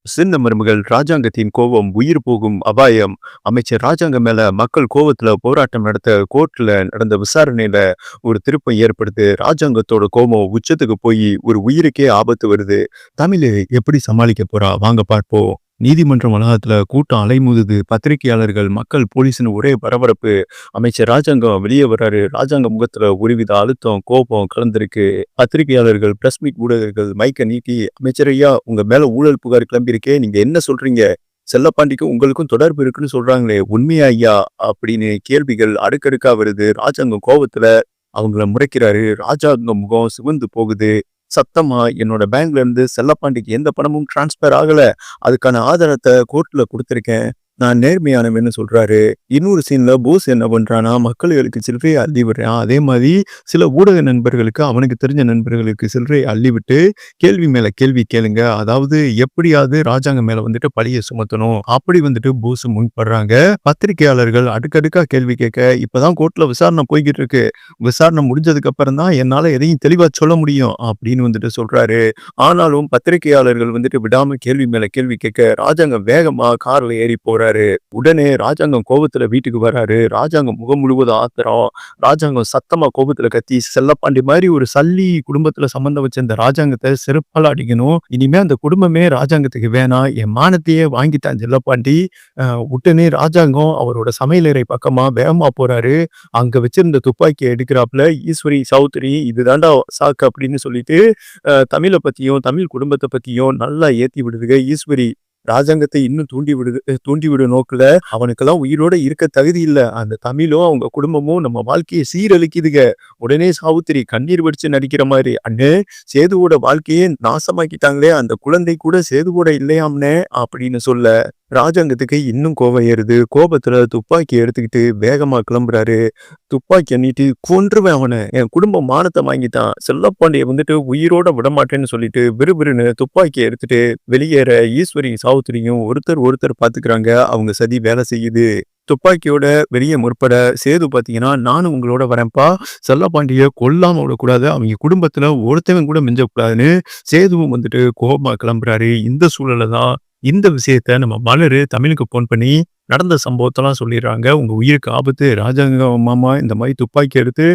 சின்ன மருமகள் ராஜாங்கத்தின் கோபம் உயிர் போகும் அபாயம். அமைச்சர் ராஜாங்கம் மேல மக்கள் கோவத்துல போராட்டம் நடத்த கோர்ட்ல நடந்த விசாரணையில ஒரு திருப்பம் ஏற்படுது. ராஜாங்கத்தோட கோபம் உச்சத்துக்கு போய் ஒரு உயிருக்கே ஆபத்து வருது. தமிழ் எப்படி சமாளிக்க போறா வாங்க பார்ப்போம். நீதிமன்றம் வளாகத்துல கூட்டம் அலைமோதுது. பத்திரிகையாளர்கள், மக்கள், போலீஸ்னு ஒரே பரபரப்பு. அமைச்சர் ராஜாங்கம் வெளியே வர்றாரு. ராஜாங்க முகத்துல ஒருவித அழுத்தம், கோபம் கலந்திருக்கு. பத்திரிகையாளர்கள், பிரஸ் மீட் ஊடகர்கள் மைக்க நீட்டி, அமைச்சர் ஐயா, உங்க மேல ஊழல் புகார் கிளம்பியிருக்கே, நீங்க என்ன சொல்றீங்க? செல்லப்பாண்டிக்கும் உங்களுக்கும் தொடர்பு இருக்குன்னு சொல்றாங்களே, உண்மையா ஐயா? அப்படின்னு கேள்விகள் அடுக்கடுக்கா வருது. ராஜாங்கம் கோபத்துல அவங்கள முறைக்கிறாரு. ராஜாங்க முகம் சிவந்து போகுது. சத்தமா, என்னோட பேங்க்ல இருந்து செல்லப்பாண்டிக்கு எந்த பணமும் டிரான்ஸ்பர் ஆகல, அதுக்கான ஆதாரத்தை கோர்ட்ல கொடுத்திருக்கேன், நான் நேர்மையானவன்னு சொல்றாரு. இன்னொரு சீன்ல போஸ் என்ன பண்றானா, மக்களுக்கு சில்லறையை அள்ளி விடுறான். அதே மாதிரி சில ஊடக நண்பர்களுக்கு, அவனுக்கு தெரிஞ்ச நண்பர்களுக்கு சில்லறையை அள்ளி விட்டு கேள்வி மேல கேள்வி கேளுங்க, அதாவது எப்படியாவது ராஜாங்கம் மேல வந்துட்டு பழிய சுமத்தணும், அப்படி வந்துட்டு போஸ் முன்படுறாங்க. பத்திரிகையாளர்கள் அடுக்கடுக்கா கேள்வி கேட்க, இப்பதான் கோர்ட்ல விசாரணை போய்கிட்டு இருக்கு, விசாரணை முடிஞ்சதுக்கு அப்புறம் தான் என்னால எதையும் தெளிவா சொல்ல முடியும் அப்படின்னு வந்துட்டு சொல்றாரு. ஆனாலும் பத்திரிகையாளர்கள் வந்துட்டு விடாம கேள்வி மேல கேள்வி கேட்க, ராஜாங்கம் வேகமா கார்ல ஏறி போறாரு. உடனே ராஜாங்கம் கோபத்துல வீட்டுக்கு வராரு. ராஜாங்கம் முகம் முழுவதும் ஆத்திரம். ராஜாங்கம் சத்தமா கோபத்துல கத்தி, செல்லப்பாண்டி மாதிரி ஒரு சல்லி குடும்பத்துல சம்பந்தம் வச்ச இந்த ராஜாங்கத்தை செருப்பால அடிக்கணும், இனிமே அந்த குடும்பமே ராஜாங்கத்துக்கு வேணாம், என் மானத்தையே வாங்கிட்டான் செல்லப்பாண்டி. உடனே ராஜாங்கம் அவரோட சமையலறை பக்கமா வேகமா போறாரு. அங்க வச்சிருந்த துப்பாக்கியை எடுக்கிறாப்புல. ஈஸ்வரி, சௌத்ரி, இதுதாண்டா சாக்கு அப்படின்னு சொல்லிட்டு தமிழை பத்தியும் தமிழ் குடும்பத்தை பத்தியும் நல்லா ஏத்தி விடுதுங்க. ஈஸ்வரி ராஜாங்கத்தை இன்னும் தூண்டிவிட நோக்குல, அவனுக்கெல்லாம் உயிரோட இருக்க தகுதி இல்ல, அந்த தமிழும் அவங்க குடும்பமும் நம்ம வாழ்க்கையை சீரழிக்குதுங்க. உடனே சாவுத்திரி கண்ணீர் வடிச்சு நடிக்கிற மாதிரி, அண்ணே, சேதுவோட வாழ்க்கையே நாசமாக்கிட்டாங்களே, அந்த குழந்தை கூட சேதுவோட இல்லையாம்னே அப்படின்னு சொல்ல, ராஜாங்கத்துக்கு இன்னும் கோபம் ஏறுது. கோபத்துல துப்பாக்கி எடுத்துக்கிட்டு வேகமா கிளம்புறாரு. துப்பாக்கி எண்ணிட்டு, கொன்றுவேன் அவனை, என் குடும்பம் மானத்தை வாங்கிட்டான், செல்லப்பாண்டிய வந்துட்டு உயிரோட விடமாட்டேன்னு சொல்லிட்டு விறுவிறுன்னு துப்பாக்கி எடுத்துட்டு வெளியேற, ஈஸ்வரி சாவுத்திரியும் ஒருத்தர் பாத்துக்கிறாங்க. அவங்க சதி வேலை செய்யுது. துப்பாக்கியோட வெளியே முற்பட சேது பாத்தீங்கன்னா, நானும் உங்களோட வரேன்ப்பா, செல்லப்பாண்டிய கொல்லாம விடக்கூடாது, அவங்க குடும்பத்துல ஒருத்தவன் கூட மிஞ்சக்கூடாதுன்னு சேதுவும் வந்துட்டு கோபமா கிளம்புறாரு. இந்த சூழல தான் இந்த விஷயத்த நம்ம மலரு தமிழுக்கு போன் பண்ணி நடந்த சம்பவத்தெல்லாம் சொல்லிடுறாங்க. உங்க உயிருக்கு ஆபத்து, ராஜாங்க மாமா இந்த மாதிரி துப்பாக்கி எடுத்து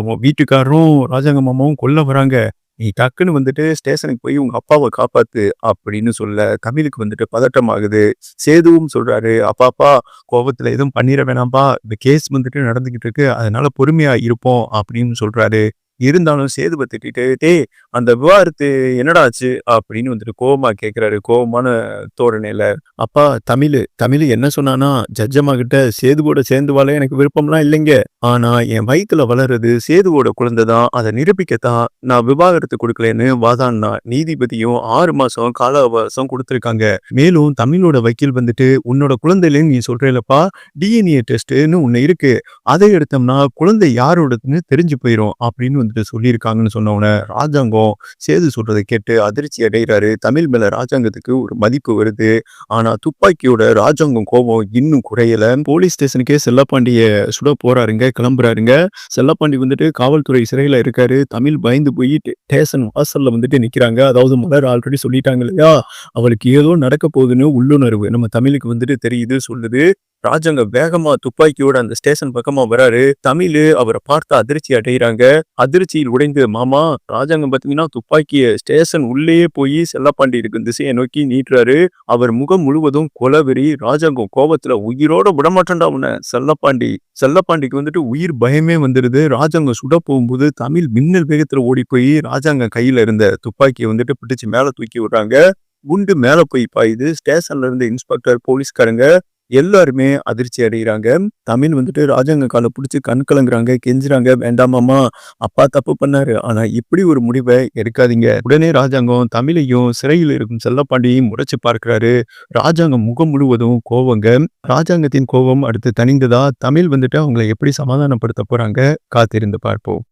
உன் வீட்டுக்காரரும் ராஜாங்க மாமாவும் கொல்ல வராங்க, நீ டக்குன்னு வந்துட்டு ஸ்டேஷனுக்கு போய் உங்க அப்பாவை காப்பாத்து அப்படின்னு சொல்ல, தமிழுக்கு வந்துட்டு பதட்டமாகுது. சேதுவும் சொல்றாரு, அப்பாப்பா, கோபத்துல எதுவும் பண்ணிட வேணாம்ப்பா, இந்த கேஸ் வந்துட்டு நடந்துகிட்டு இருக்கு, அதனால பொறுமையா இருப்போம் அப்படின்னு சொல்றாரு. இருந்தாலும் சேதுவை திட்டிட்டு, டேய், அந்த விவாகரத்து என்னடா ஆச்சு அப்படின்னு வந்துட்டு கோபமா கேட்கிறாரு. கோபமான தோரணையில, அப்பா, தமிழ் என்ன சொன்னானா, ஜட்ஜம்மா கிட்ட சேதுவோட சேர்ந்து வாழ எனக்கு விருப்பம்லாம் இல்லைங்க, ஆனா என் வயிற்றுல வளர்றது சேதுவோட குழந்தை தான், அதை நிரூபிக்கத்தான் நான் விவாகரத்து கொடுக்கலன்னு வாதாடினா. நீதிபதியும் 6 மாசம் கால அவகாசம் கொடுத்துருக்காங்க. மேலும் தமிழோட வக்கீல் வந்துட்டு, உன்னோட குழந்தையிலன்னு நீ சொல்றேலப்பா, டிஎன்ஏ டெஸ்ட்னு ஒண்ணு இருக்கு, அதை எடுத்தோம்னா குழந்தை யாரோடதுன்னு தெரிஞ்சு போயிடும் அப்படின்னு வந்துட்டு சொல்லியிருக்காங்கன்னு சொன்னவன, ராஜாங்கம் சேது சொல்றதை கேட்டு அதிர்ச்சி அடைகிறாரு. தமிழ் மேல ராஜாங்கத்துக்கு ஒரு மதிப்பு வருது. ஆனா துப்பாக்கியோட ராஜாங்கம் கோபம் இன்னும் குறையல. போலீஸ் ஸ்டேஷனுக்கே செல்லப்பாண்டிய சுட போறாருங்க, கிளம்புறாருங்க. செல்லப்பாண்டி வந்துட்டு காவல்துறை சிறையில இருக்காரு. தமிழ் பயந்து போய் ஸ்டேஷன் வாசல்ல வந்துட்டு நிக்கிறாங்க. அதாவது மலர் ஆல்ரெடி சொல்லிட்டாங்க இல்லையா, அவளுக்கு ஏதோ நடக்க போகுதுன்னு உள்ளுணர்வு நம்ம தமிழுக்கு வந்துட்டு தெரியுது, சொல்லுது. ராஜாங்க வேகமா துப்பாக்கியோட அந்த ஸ்டேஷன் பக்கமா வராரு. தமிழ் அவரை பார்த்து அதிர்ச்சி அடைகிறாங்க. அதிர்ச்சியில் உடைந்து, மாமா, ராஜாங்கம் பாத்தீங்கன்னா துப்பாக்கிய ஸ்டேஷன் உள்ளேயே போய் செல்லப்பாண்டி இருக்கும் திசையை நோக்கி நீட்டுறாரு. அவர் முகம் முழுவதும் கொலவெறி. ராஜாங்கம் கோபத்துல, உயிரோட விடமாட்டேன்டா உன்னை, செல்லப்பாண்டிக்கு வந்துட்டு உயிர் பயமே வந்துடுது. ராஜாங்கம் சுட போகும்போது தமிழ் மின்னல் வேகத்துல ஓடி போய் ராஜாங்கம் கையில இருந்த துப்பாக்கியை வந்துட்டு பிடிச்சு மேல தூக்கி விடுறாங்க. குண்டு மேல போய் பாயுது. ஸ்டேஷன்ல இருந்த இன்ஸ்பெக்டர், போலீஸ்காரங்க எல்லாருமே அதிர்ச்சி அடைகிறாங்க. தமிழ் வந்துட்டு ராஜாங்க காலை பிடிச்சி கண் கலங்குறாங்க, கெஞ்சுறாங்க, வேண்டாமாமா, அப்பா தப்பு பண்ணாரு, ஆனா இப்படி ஒரு முடிவை எடுக்காதீங்க. உடனே ராஜாங்கம் தமிழையும் சிறையில் இருக்கும் செல்லப்பாண்டியையும் முறைச்சு பார்க்கிறாரு. ராஜாங்கம் முகம் முழுவதும் கோவங்க. ராஜாங்கத்தின் கோபம் அடுத்து தணிந்ததா, தமிழ் வந்துட்டு அவங்களை எப்படி சமாதானப்படுத்த போறாங்க, காத்திருந்து பார்ப்போம்.